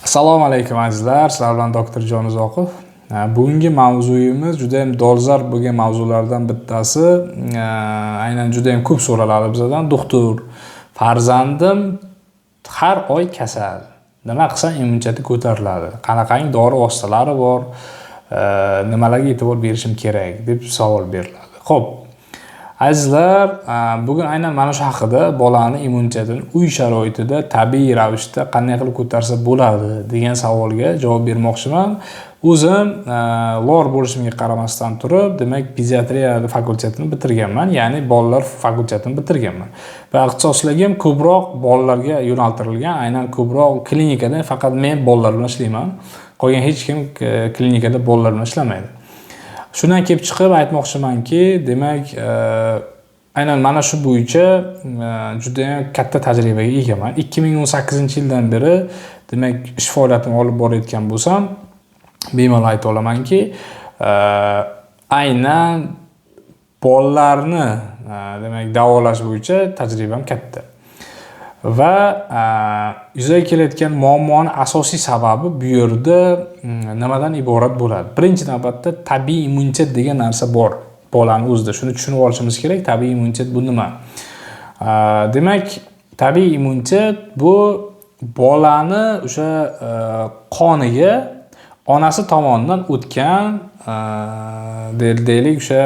Assalomu alaykum azizlar, sizlar bilan doktor Jonizoqov. Bugungi mavzuyimiz juda ham dolzarb bo'lgan mavzulardan bittasi. Aynan juda ham ko'p so'raladi bizdan. Doktor, farzandim har oy kasal. Nima qilsam immuniteti ko'tariladi? Qanaqangi dori vositalari bor? Nimalarga e'tibor berishim kerak deb savol beriladi. Xo'p, azizlar, bugun aynan mana shu haqida bolani immunitetini uy sharoitida tabiiy ravishda qanday qilib ko'tarsa bo'ladi degan savolga javob bermoqchiman. O'zim lor bo'lishimga qaramasdan turib, demak, pediatriya fakultetini bitirganman, ya'ni bolalar fakultetini bitirganman. Va ixtisoslagim ko'proq bolalarga yo'naltirilgan, aynan ko'proq klinikada faqat men bolalar bilan ishlayman. Qolgan hech kim klinikada bolalar bilan ishlamaydi. Shundan kelib chiqib aytmoqchimanki, demak, aynan mana shu bo'yicha juda ham katta tajribaga egaman. 2018-yildan beri demak ish faoliyatini olib borayotgan bo'lsam, bemalol ayta olamanki, aynan bolalarni demak davolash bo'yicha tajribam katta. Va yuzaga kelayotgan muammoning asosiy sababi bu yerda nimadan iborat bo'ladi? Birinchi navbatda tabiiy immunitet degan narsa bor bolaning o'zida. Shuni tushunib olishimiz kerak. Tabiiy immunitet bu nima? Demak, tabiiy immunitet bu bolani o'sha qoniga onasi tomonidan o'tgan deylik o'sha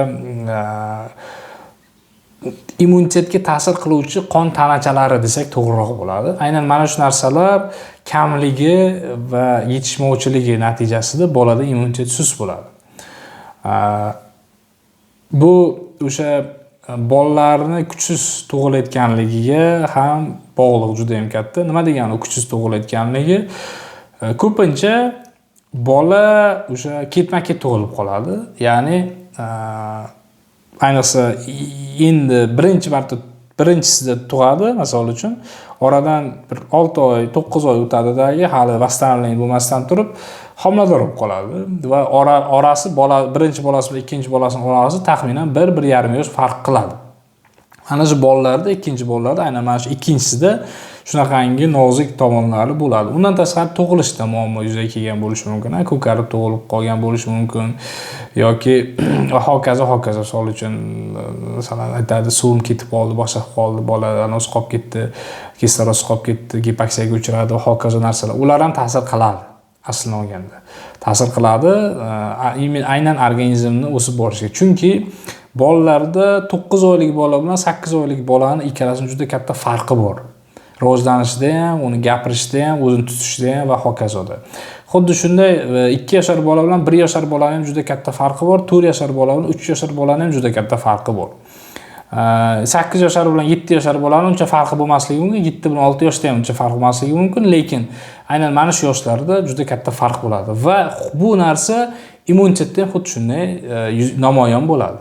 immunitetga ta'sir qiluvchi qon tanachalari desak to'g'riroq bo'ladi. Aynan mana shu narsalar kamligi va yetishmovchiligi natijasida bolada immunitet sust bo'ladi. Bu o'sha bolalarni kuchsiz tug'ilayotganligiga ham bog'liq juda ham katta. Nima degani kuchsiz tug'ilayotganligi? Ko'pincha bola o'sha ketma-ket tug'ilib qoladi. Ya'ni ayniqsa endi birinchisida tug'adi, masol uchun oradan bir 6 oy, 9 oy o'tadidagi hali vastarlangan bo'lmasdan turib homilador bo'lib qoladi va orasi birinchi bolasi bilan ikkinchi bolasining orasi taxminan 1-1,5 yosh farq qiladi. Ana shu bolalarda, ikkinchi bolalarda aynan mana shu ikkinchisida shunaqangi nozik tomonlari bo'ladi. Undan tashqari tug'ilishda muammo yuzaga kelgan bo'lishi mumkin. Ko'karib tug'ilib qolgan bo'lishi mumkin yoki hokazo. Misol uchun masalan aytadi, suvim ketib qoldi, boshqa qoldi, bola anoz qolib ketdi, kislorodsiz qolib ketdi, gipoksiyaga uchradi va hokazo narsalar. Ular ham ta'sir qiladi. Aslini olganda ta'sir qiladi aynan organizmni o'sib borishiga. Chunki bolalarda 9 oylik bola bilan 8 oylik bolani ikkalasining juda katta farqi bor. Rivojlanishida ham, uni gapirishida ham, o'zini tutishida ham va hokazoda. Xuddi shunday 2 yoshar bola bilan 1 yoshar bolaning ham juda katta farqi bor, 4 yoshar bola bilan 3 yoshar bolaning ham juda katta farqi bor. 8 yoshar bilan 7 yoshar bolaning uncha farqi bo'lmasligi mumkin, 7 bilan 6 yoshda ham uncha farq bo'lmasligi mumkin, lekin aynan mana shu yoshlarda juda katta farq bo'ladi va bu narsa immunitetda ham xuddi shunday namoyon bo'ladi.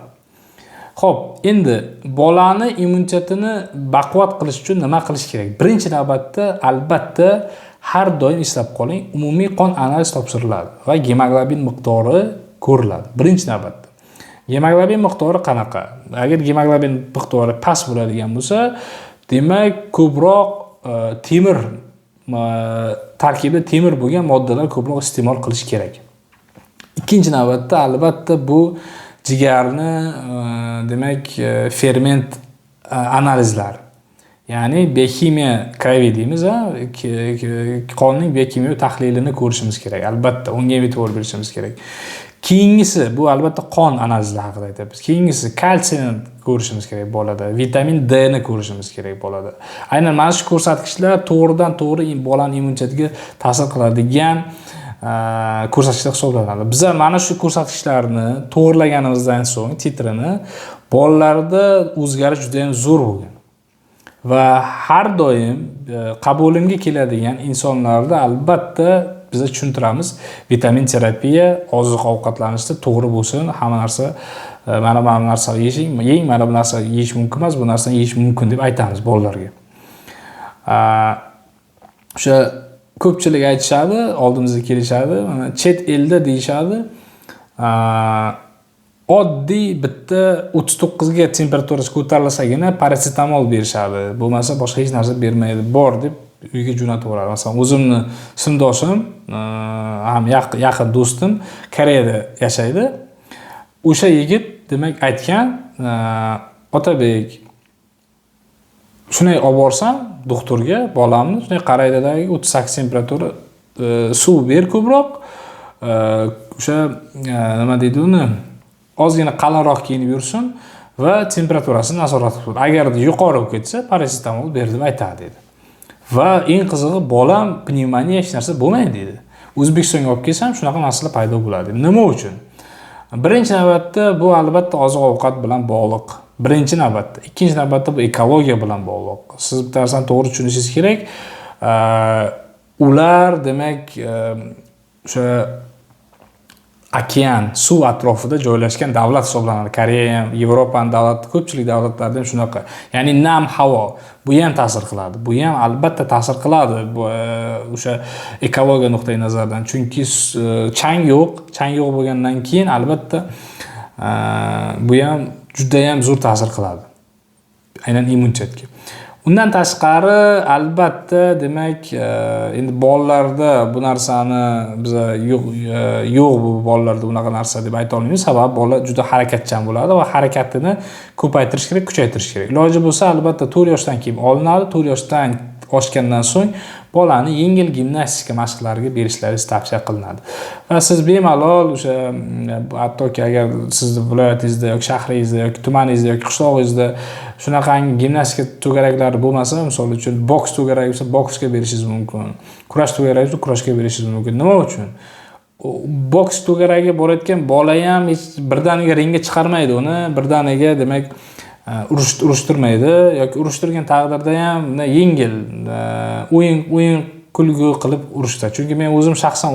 Xo'p, endi bolani immunitetini baquvvat qilish uchun nima qilish kerak? Birinchi navbatda albatta har doim eslab qoling, umumiy qon analiz topshiriladi va gemoglobin miqdori ko'riladi. Birinchi navbatda. Gemoglobin miqdori qanaqa? Agar gemoglobin miqdori past bo'ladigan bo'lsa, demak ko'proq temir tarkibida temir bo'lgan moddalar ko'proq iste'mol qilish kerak. Ikkinchi navbatda albatta bu jigarni demak ferment analizlar. Ya'ni biokimiya kravi deymiz, qonning biokimiyaviy tahlilini ko'rishimiz kerak. Albatta unga e'tibor berishimiz kerak. Keyingisi bu albatta qon analizlari haqida aytamiz. Keyingisi kalsiyni ko'rishimiz kerak bolada, vitamin D ni ko'rishimiz kerak bolada. Aynan mana shu ko'rsatkichlar to'g'ridan-to'g'ri bolaning immunitetiga ta'sir qiladigan ko'rsatkichlar hisoblanadi. Bizlar mana shu ko'rsatkichlarni to'g'rilaganimizdan so'ng titrini bolalarda o'zgarish juda ham zo'r bo'lgan. Va har doim qabulimga keladigan insonlarda albatta biz tushuntiramiz, vitamin terapiya oziq-ovqatlanishda to'g'ri bo'lsin, hamma narsa mana bu narsani yeng, mana bu narsani yeyish mumkin emas, bu narsani yeyish mumkin deb aytamiz bolalarga. O'sha ko'pchilik aytishadi, oldimizga kelishadi, mana chet elda deyishadi, oddiy bitta 39 ga temperaturasi ko'tarilsagina parasetamol berishadi. Bo'lmasa boshqa hech narsa bermaydi. Bor deb uyga jo'natib yuboradi. Masalan, o'zimni sinfdoshim, ham yaqin do'stim Koreyada yashaydi. O'sha yigit demak aytgan, Otabek, shunday olib borsam doktorga bolamni, shunday qaraydidagi 38 temperatura, suv ber ko'proq, o'sha nima deydi uni, ozgina qalinroq kiyinib yursin va temperaturasini nazorat qilib, agar yuqori bo'lib ketsa, parasetamol ber deb aytadi dedi. Va eng qizig'i, bolam pnevmoniya hech narsa bo'lmaydi dedi. O'zbekistonga olib kelsam shunaqa narsalar paydo bo'ladi. Nima uchun? Birinchi navbatda bu albatta oziq-ovqat bilan bog'liq. Birinchi navbatda, ikkinchi navbatda bu ekologiya bilan bog'liq. Siz bitta narsani to'g'ri tushunishingiz kerak. Ular demak o'sha okean, suv atrofida joylashgan davlat hisoblanadi. Koreya ham, Yevropaning davlati, ko'pchilik davlatlarda ham shunaqa. Ya'ni nam havo, bu ham ta'sir qiladi. Bu ham albatta ta'sir qiladi o'sha ekologiya nuqtai nazaridan. Chunki chang yo'q bo'lgandan keyin albatta bu ham juda ham zo'r ta'sir qiladi. Aynan immunitetga. Undan tashqari albatta demak endi bolalarda bu narsani biz yo'q bu bolalarda unaqa narsa deb ayta olmaymiz. Sababi bola juda harakatchan bo'ladi va harakatini ko'paytirish kerak, kuchaytirish kerak. Iloji bo'lsa albatta 4 yoshdan keyin olinadi. 4 yoshdan oshgandan so'ng bolani yengil gimnastika mashqlariga berishlaringiz tavsiya qilinadi. Va siz bemalol o'sha hattoki agar sizni viloyatingizda yoki shahringizda yoki tumaningizda yoki qishlog'ingizda shunaqangi gimnastika to'garaklari bo'lmasa, misol uchun boks to'garagi bo'lsa, boksga berishingiz mumkin. Kurash to'garagi bo'lsa, kurashga berishingiz mumkin. Nima uchun? Boks to'garagiga borayotgan bola ham hech birdaniga ringga chiqarmaydi uni, birdaniga demak urushtirmaydi yoki urushtirgan taqdirda ham yengil o'yin kulgu qilib urushdi. Chunki men o'zim shaxsan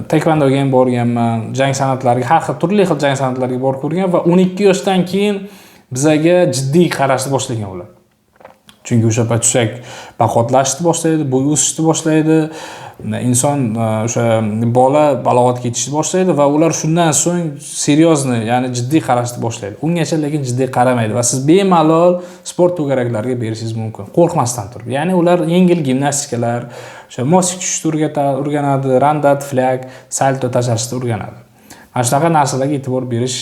taekvondoga ham borganman, jang san'atlariga, har xil turli xil jang san'atlariga borib ko'rgan va 12 yoshdan keyin bizaga jiddiy qarashni boshlagan ular. Chunki o'sha payt tushak baqotlashni boshlaydi, bo'y o'sishni boshlaydi, inson o'sha bola balog'atga yetishni boshlaydi va ular shundan so'ng seryozni, ya'ni jiddiy qarashni boshlaydi. Ungacha lekin jiddiy qaramaydi va siz bemalol sport to'garaklariga berishingiz mumkin, qo'rqmasdan turib. Ya'ni ular yengil gimnastikalar, o'sha mosik tushishni o'rganadi, randat, flag, salto tashlashni o'rganadi. Mana shunaqa narsalarga e'tibor berish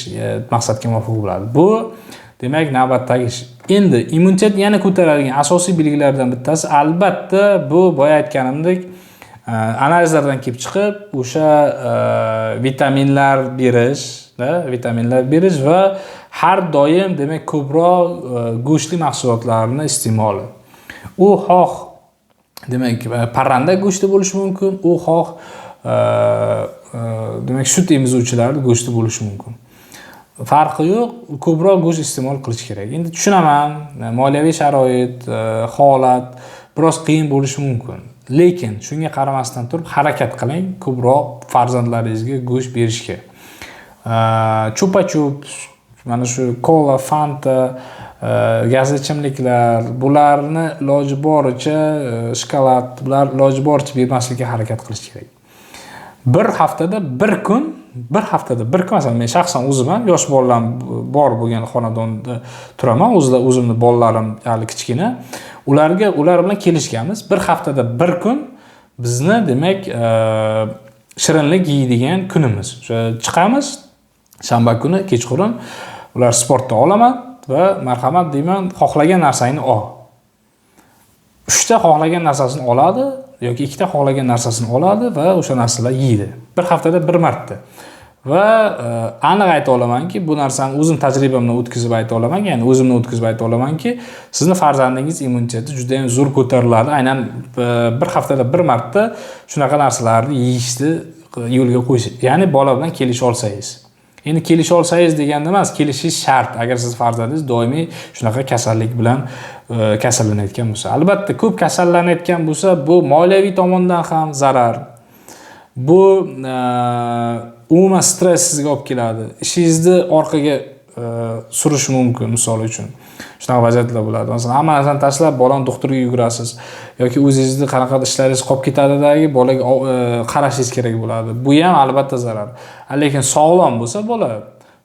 maqsadga muvofiq bo'ladi. Bu demak navbatdagi ish. Endi immunitet yana ko'tarilgan asosiy belgilardan bittasi albatta bu boya aytganimdek analizlardan kelib chiqib o'sha vitaminlar berish va har doim demak ko'proq go'shtli mahsulotlarni iste'moli. U xoh demak parranda go'shti bo'lishi mumkin, u xoh demak sut emizuvchilarning go'shti bo'lishi mumkin. Farqi yo'q, ko'proq go'sht iste'mol qilish kerak. Endi tushunaman, moliyaviy sharoit, holat biroz qiyin bo'lishi mumkin. Lekin shunga qaramasdan turib harakat qiling, ko'proq farzandlaringizga go'sht berishga. Chupa-chup, mana shu kola, fanta, gazli ichimliklar, bularni iloji boricha shokolad, bular iloji boricha bermaslikka harakat qilish kerak. Bir haftada bir kun, masalan men shaxsan o'zim ham yosh bolalar bor bo'lgan xonadonda turaman, o'zimni bolalarim hali kichkina. Ular bilan kelishganmiz. Bir haftada bir kun bizni demak shirinlik yeydigan kunimiz. O'sha chiqamiz shanba kuni kechqurun ular sportda olaman va marhamat deyman, xohlagan narsangni ol. 3 ta xohlagan narsasini oladi yoki 2 ta xohlagan narsasini oladi va o'sha narsalar yeydi. Bir haftada bir marta. Va aniq ayta olamanki, bu narsani o'zim tajribamdan o'tkazib ayta olaman, ya'ni o'zimdan o'tkazib ayta olamanki, sizni farzandingiz immuniteti juda ham zo'r ko'tariladi. Aynan bir haftada bir marta shunaqa narsalarni yeyishni yo'lga qo'yish. Ya'ni bola bilan kelisha olsangiz. Endi kelisha olsangiz deganda emas, kelishingiz shart. Agar siz farzandingiz doimiy shunaqa kasallik bilan kasallanayotgan bo'lsa. Albatta, ko'p kasallanayotgan bo'lsa, bu moliyaviy tomondan ham zarar. Bu umuman stress sizga olib keladi. Ishingizni orqaga surish mumkin, misol uchun. Shunaqa vaziyatlar bo'ladi. Masalan, hamma narsani tashlab bolani doktorga yugurasiz yoki o'zingizni qanaqa ishlaringiz qolib ketadidagi bolaga qarashingiz kerak bo'ladi. Bu ham albatta zarar. Lekin sog'lom bo'lsa bola,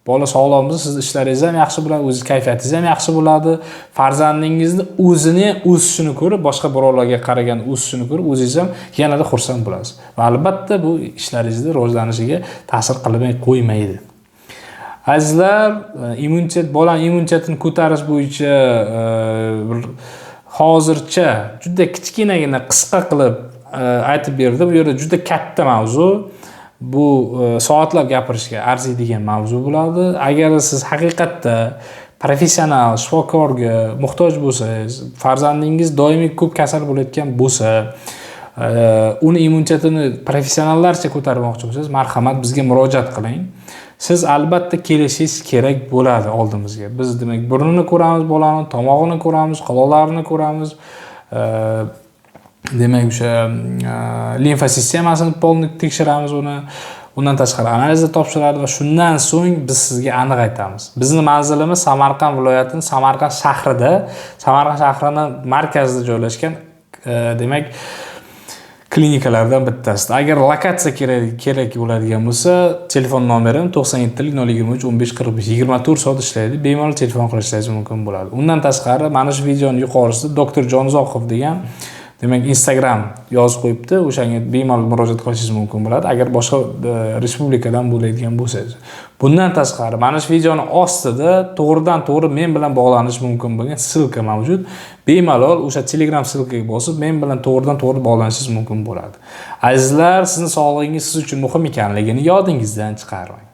Bola sog'lom bo'lsa, siz ishlaringiz ham yaxshi bo'ladi, o'z kayfiyatingiz ham yaxshi bo'ladi. Farzandingizni o'zini o'sishini ko'rib, boshqa birovlarga qaragan o'sishini ko'rib, o'zingiz ham yanada xursand bo'lasiz. Va albatta bu ishlaringizning rivojlanishiga ta'sir qilmay qo'ymaydi. Azizlar, bolani immunitetini ko'tarish bo'yicha hozircha juda kichkinagina qisqa qilib aytib berdim. Bu yerda juda katta mavzu. Bu soatlab gapirishga arziydigan mavzu bo'ladi. Agar siz haqiqatda professional shifokorga muhtoj bo'lsangiz, farzandingiz doimiy ko'p kasal bo'layotgan bo'lsa, uni immunitetini professionallarcha ko'tarmoqchi bo'lsangiz, marhamat bizga murojaat qiling. Siz albatta kelishingiz kerak bo'ladi oldimizga. Biz demak burnini ko'ramiz, bolani tomog'ini ko'ramiz, quloqlarini ko'ramiz. Demak o'sha limfa sistemasini polni tekshiramiz uni. Undan tashqari analizlar topshiradi va shundan so'ng biz sizga aniq aytamiz. Bizning manzilimiz Samarqand viloyatining Samarqand shahrida, Samarqand shahrining markazida joylashgan demak klinikalardan bittasida. Agar lokatsiya kerak bo'ladigan bo'lsa, telefon nomerim 97 023 15 45 24 soat ishlaydi. Bemalol telefon qilishingiz mumkin bo'ladi. Undan tashqari mana shu videoning yuqorisida Dr. Jonzoqov degan demak Instagram yozib qo'yibdi. O'shanga bemalol murojaat qilishingiz mumkin bo'ladi agar boshqa respublikadan bo'ladigan bo'lsangiz. Bundan tashqari mana shu videoning ostida to'g'ridan-to'g'ri men bilan bog'lanish mumkin bo'lgan silka mavjud. Bemalol o'sha Telegram silkaga bosib men bilan to'g'ridan-to'g'ri bog'lanishingiz mumkin bo'ladi. Azizlar, sizning sog'lig'ingiz siz uchun muhim ekanligini yodingizdan chiqarmang.